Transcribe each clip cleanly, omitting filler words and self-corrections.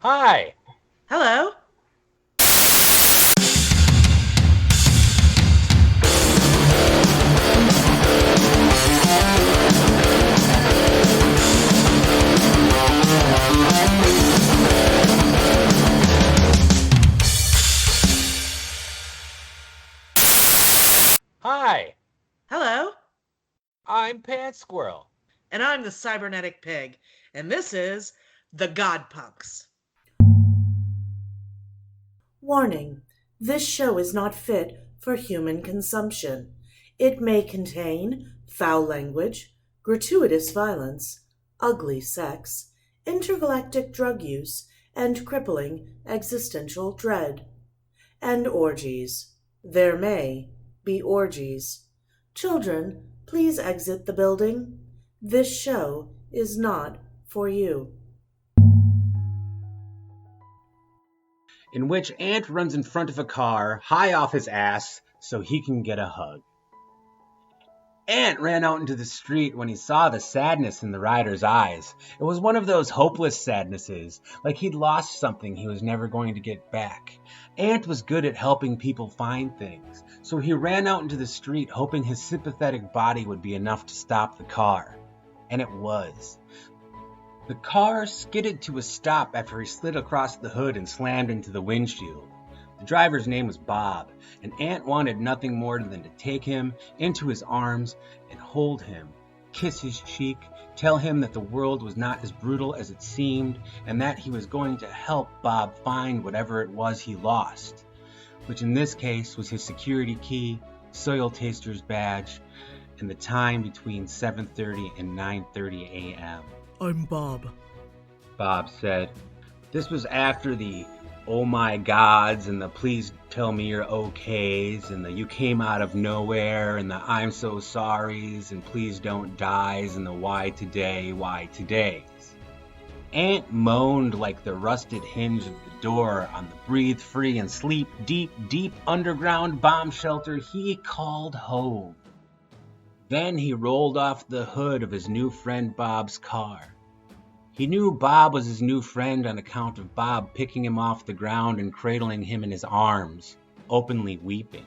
Hi. Hello. Hi. Hello. I'm Pant Squirrel. And I'm the cybernetic pig. And this is the Godpunks. Warning. This show is not fit for human consumption. It may contain foul language, gratuitous violence, ugly sex, intergalactic drug use, and crippling existential dread. And orgies. There may be orgies. Children, please exit the building. This show is not for you. In which Ant runs in front of a car, high off his ass, so he can get a hug. Ant ran out into the street when he saw the sadness in the rider's eyes. It was one of those hopeless sadnesses, like he'd lost something he was never going to get back. Ant was good at helping people find things, so he ran out into the street hoping his sympathetic body would be enough to stop the car. And it was. The car skidded to a stop after he slid across the hood and slammed into the windshield. The driver's name was Bob, and Ant wanted nothing more than to take him into his arms and hold him, kiss his cheek, tell him that the world was not as brutal as it seemed, and that he was going to help Bob find whatever it was he lost, which in this case was his security key, soil taster's badge, and the time between 7:30 and 9:30 a.m. I'm Bob, Bob said. This was after the oh my gods and the please tell me you're okays and the you came out of nowhere and the I'm so sorries and please don't dies and the why todays. Ant moaned like the rusted hinge of the door on the breathe free and sleep deep underground bomb shelter he called home. Then he rolled off the hood of his new friend Bob's car. He knew Bob was his new friend on account of Bob picking him off the ground and cradling him in his arms, openly weeping.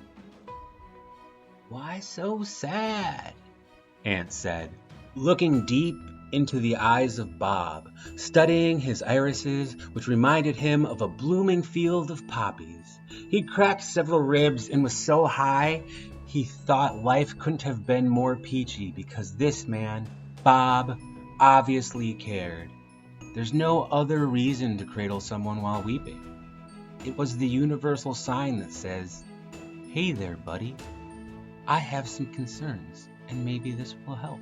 Why so sad? Ant said, looking deep into the eyes of Bob, studying his irises, which reminded him of a blooming field of poppies. He'd cracked several ribs and was so high he thought life couldn't have been more peachy because this man, Bob, obviously cared. There's no other reason to cradle someone while weeping. It was the universal sign that says, hey there, buddy. I have some concerns, and maybe this will help.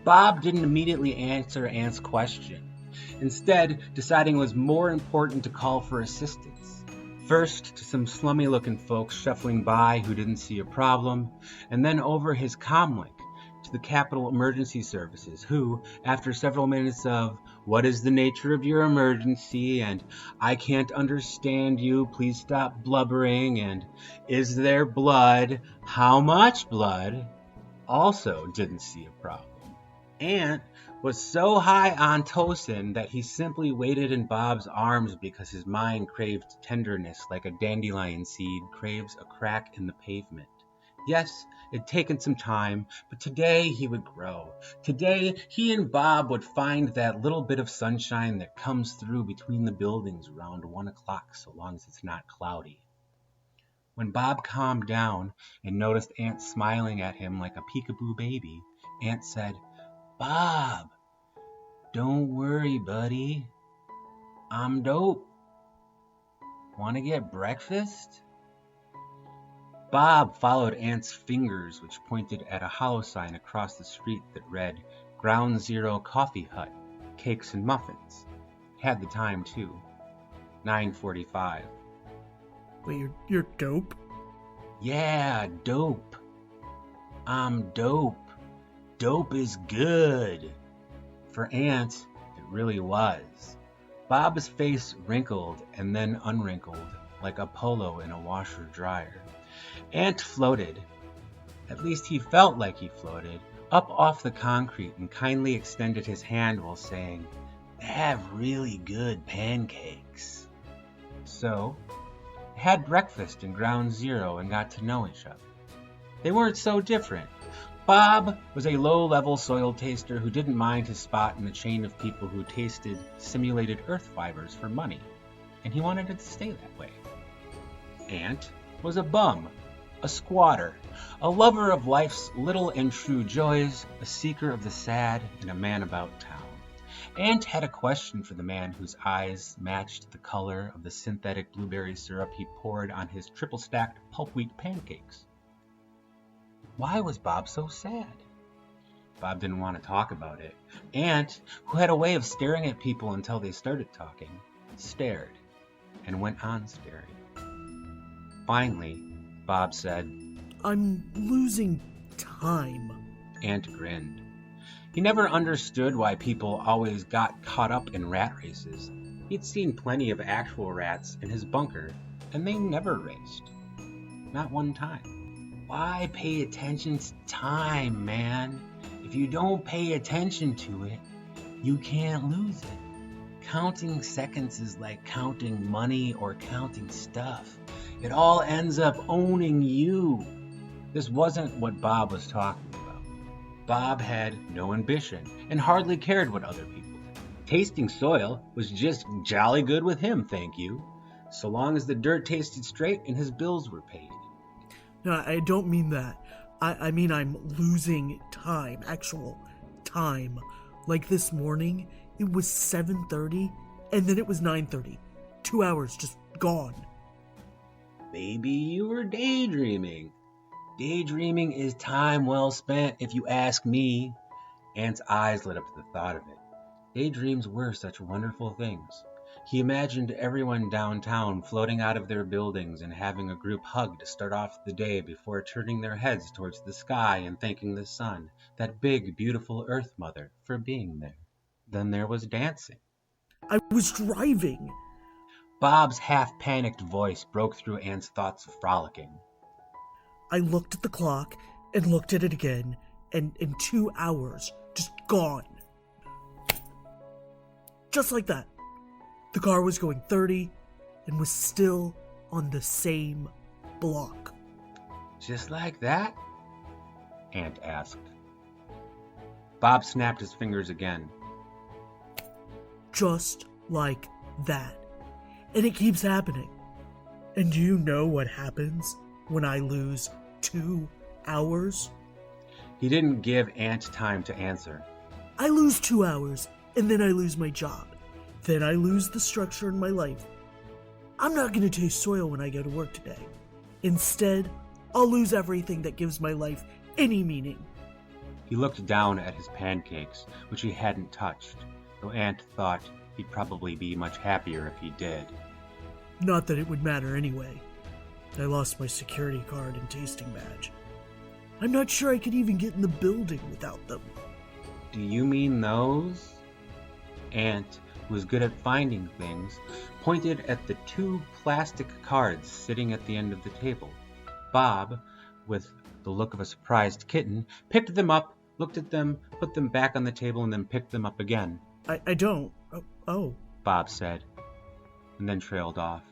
Bob didn't immediately answer Ant's question, instead deciding it was more important to call for assistance. First to some slummy-looking folks shuffling by who didn't see a problem, and then over his comlink to the Capitol Emergency Services, who, after several minutes of, what is the nature of your emergency, and I can't understand you, please stop blubbering, and is there blood, how much blood, also didn't see a problem. Ant was so high on Tosin that he simply waited in Bob's arms because his mind craved tenderness like a dandelion seed craves a crack in the pavement. Yes, it had taken some time, but today he would grow. Today, he and Bob would find that little bit of sunshine that comes through between the buildings around 1 o'clock, so long as it's not cloudy. When Bob calmed down and noticed Ant smiling at him like a peekaboo baby, Ant said, Bob, don't worry, buddy. I'm dope. Want to get breakfast? Bob followed Ant's fingers, which pointed at a hollow sign across the street that read, Ground Zero Coffee Hut, Cakes and Muffins. Had the time, too. 9:45. Wait, you're dope? Yeah, dope. I'm dope. Dope is good. For Ant, it really was. Bob's face wrinkled and then unwrinkled, like a polo in a washer-dryer. Ant floated, at least he felt like he floated, up off the concrete and kindly extended his hand while saying, have really good pancakes. So, they had breakfast in Ground Zero and got to know each other. They weren't so different. Bob was a low-level soil taster who didn't mind his spot in the chain of people who tasted simulated earth fibers for money, and he wanted it to stay that way. Ant was a bum, a squatter, a lover of life's little and true joys, a seeker of the sad, and a man about town. Ant had a question for the man whose eyes matched the color of the synthetic blueberry syrup he poured on his triple-stacked pulp wheat pancakes. Why was Bob so sad? Bob didn't want to talk about it. Ant, who had a way of staring at people until they started talking, stared and went on staring. Finally, Bob said, I'm losing time. Ant grinned. He never understood why people always got caught up in rat races. He'd seen plenty of actual rats in his bunker, and they never raced. Not one time. Why pay attention to time, man? If you don't pay attention to it, you can't lose it. Counting seconds is like counting money or counting stuff. It all ends up owning you. This wasn't what Bob was talking about. Bob had no ambition and hardly cared what other people did. Tasting soil was just jolly good with him, thank you, so long as the dirt tasted straight and his bills were paid. No, I don't mean that. I mean I'm losing time, actual time. Like this morning, it was 7:30, and then it was 9:30. 2 hours just gone. Maybe you were daydreaming. Daydreaming is time well spent, if you ask me. Ant's eyes lit up at the thought of it. Daydreams were such wonderful things. He imagined everyone downtown floating out of their buildings and having a group hug to start off the day before turning their heads towards the sky and thanking the sun, that big, beautiful Earth Mother, for being there. Then there was dancing. I was driving. Bob's half-panicked voice broke through Ant's thoughts of frolicking. I looked at the clock and looked at it again, and in 2 hours, just gone. Just like that. The car was going 30 and was still on the same block. Just like that? Ant asked. Bob snapped his fingers again. Just like that. And it keeps happening. And do you know what happens when I lose 2 hours? He didn't give Ant time to answer. I lose 2 hours, and then I lose my job. Then I lose the structure in my life. I'm not going to taste soil when I go to work today. Instead, I'll lose everything that gives my life any meaning. He looked down at his pancakes, which he hadn't touched, though Ant thought he'd probably be much happier if he did. Not that it would matter anyway. I lost my security card and tasting badge. I'm not sure I could even get in the building without them. Do you mean those? Ant, who was good at finding things, pointed at the 2 plastic cards sitting at the end of the table. Bob, with the look of a surprised kitten, picked them up, looked at them, put them back on the table, and then picked them up again. I don't. Oh. Bob said, and then trailed off.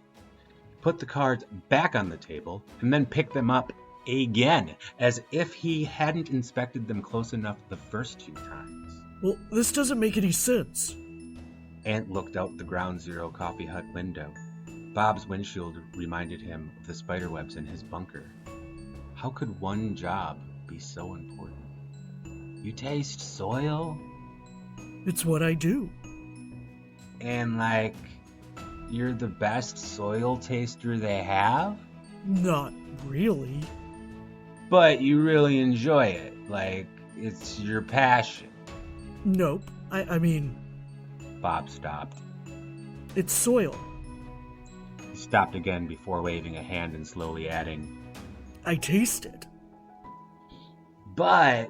He put the cards back on the table, and then picked them up again, as if he hadn't inspected them close enough the first 2 times. Well, this doesn't make any sense. Ant looked out the Ground Zero coffee hut window. Bob's windshield reminded him of the spiderwebs in his bunker. How could one job be so important? You taste soil? It's what I do. And you're the best soil taster they have? Not really. But you really enjoy it, it's your passion. Nope. I mean... Bob stopped. It's soil. He stopped again before waving a hand and slowly adding, I taste it. But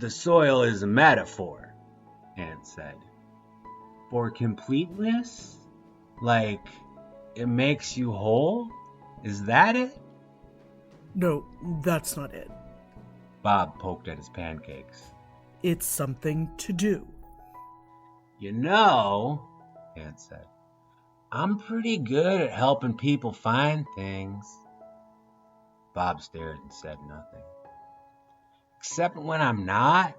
the soil is a metaphor, Ant said. For completeness? It makes you whole? Is that it? No, that's not it. Bob poked at his pancakes. It's something to do. You know, Aunt said, I'm pretty good at helping people find things. Bob stared and said nothing. Except when I'm not,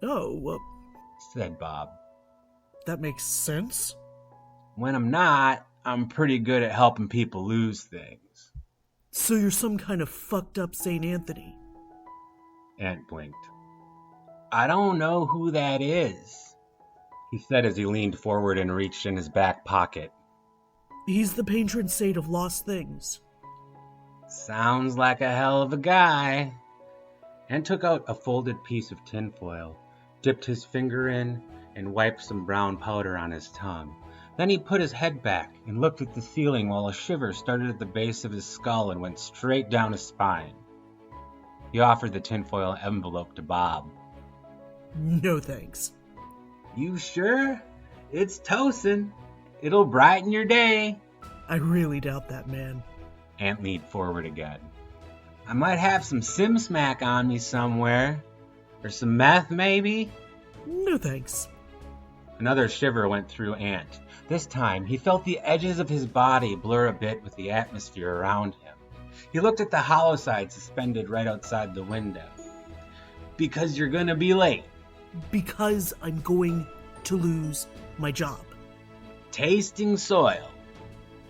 Oh, said Bob. that makes sense. When I'm not, I'm pretty good at helping people lose things. So you're some kind of fucked up St. Anthony. Aunt blinked. I don't know who that is, he said as he leaned forward and reached in his back pocket. He's the patron saint of lost things. Sounds like a hell of a guy. And took out a folded piece of tinfoil, dipped his finger in, and wiped some brown powder on his tongue. Then he put his head back and looked at the ceiling while a shiver started at the base of his skull and went straight down his spine. He offered the tinfoil envelope to Bob. No thanks. You sure? It's toastin'. It'll brighten your day. I really doubt that, man. Aunt leaned forward again. I might have some sim smack on me somewhere. Or some meth, maybe? No thanks. Another shiver went through Aunt. This time, he felt the edges of his body blur a bit with the atmosphere around him. He looked at the hollow side suspended right outside the window. Because you're gonna be late. Because I'm going to lose my job. Tasting soil.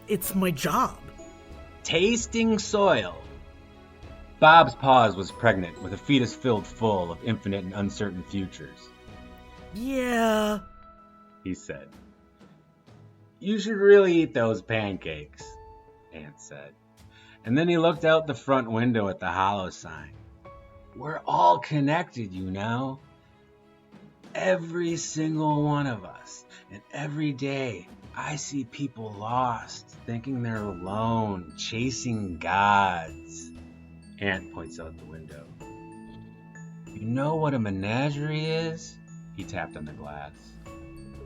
It's my job. Tasting soil. Bob's pause was pregnant with a fetus filled full of infinite and uncertain futures. Yeah. He said. You should really eat those pancakes, Aunt said. And then he looked out the front window at the hollow sign. We're all connected, you know. Every single one of us. And every day I see people lost, thinking they're alone, chasing gods. Aunt points out the window. You know what a menagerie is? He tapped on the glass.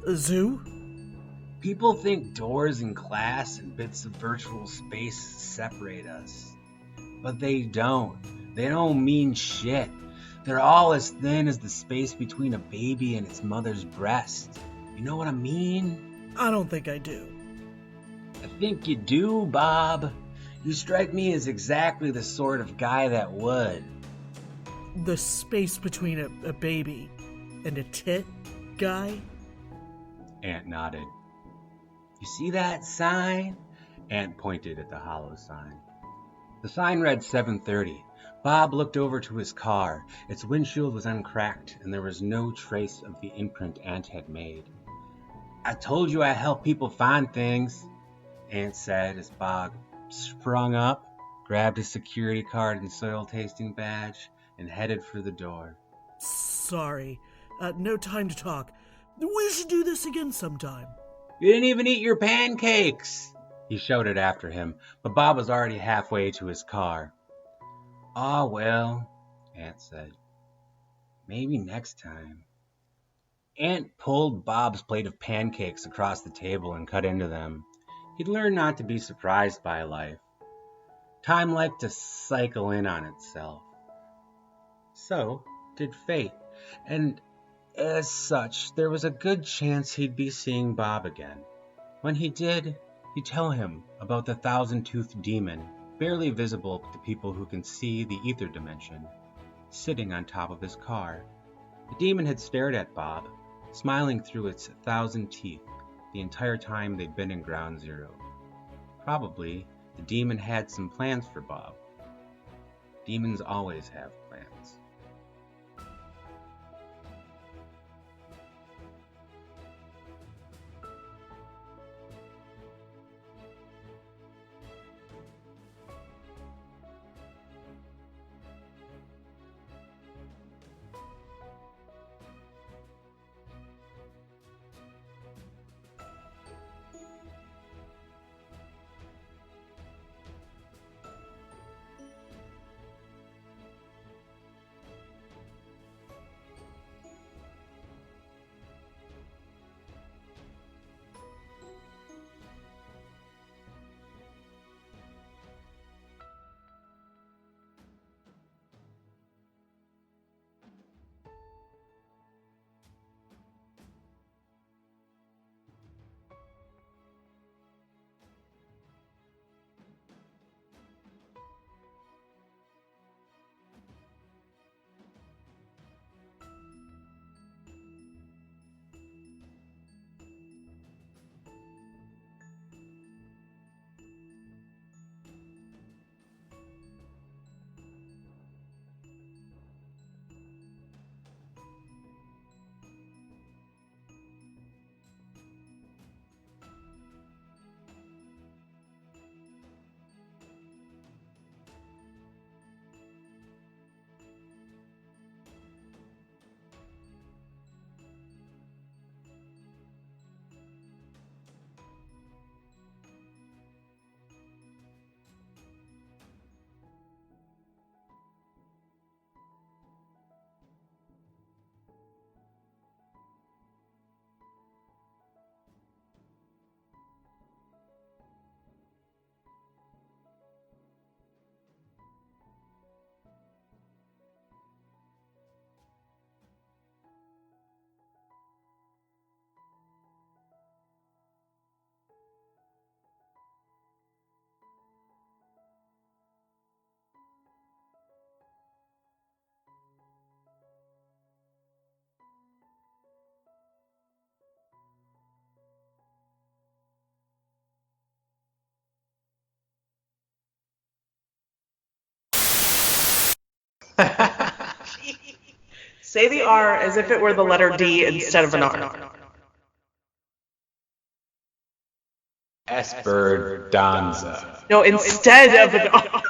A zoo? People think doors and glass and bits of virtual space separate us. But they don't. They don't mean shit. They're all as thin as the space between a baby and its mother's breast. You know what I mean? I don't think I do. I think you do, Bob. You strike me as exactly the sort of guy that would. The space between a baby and a tit guy? Aunt nodded. You see that sign? Aunt pointed at the hollow sign. The sign read 7:30. Bob looked over to his car. Its windshield was uncracked, and there was no trace of the imprint Aunt had made. I told you I help people find things, Aunt said as Bob sprung up, grabbed his security card and soil tasting badge, and headed for the door. Sorry. No time to talk. We should do this again sometime. You didn't even eat your pancakes, he shouted after him, but Bob was already halfway to his car. Ah, well, Aunt said. Maybe next time. Aunt pulled Bob's plate of pancakes across the table and cut into them. He'd learned not to be surprised by life. Time liked to cycle in on itself. So did fate, and as such, there was a good chance he'd be seeing Bob again. When he did, he'd tell him about the thousand-toothed demon, barely visible to people who can see the ether dimension, sitting on top of his car. The demon had stared at Bob, smiling through its 1,000 teeth the entire time they'd been in Ground Zero. Probably, the demon had some plans for Bob. Demons always have plans. Say the R as if it were the letter D instead of an R. Esperdanza. No, instead of an R.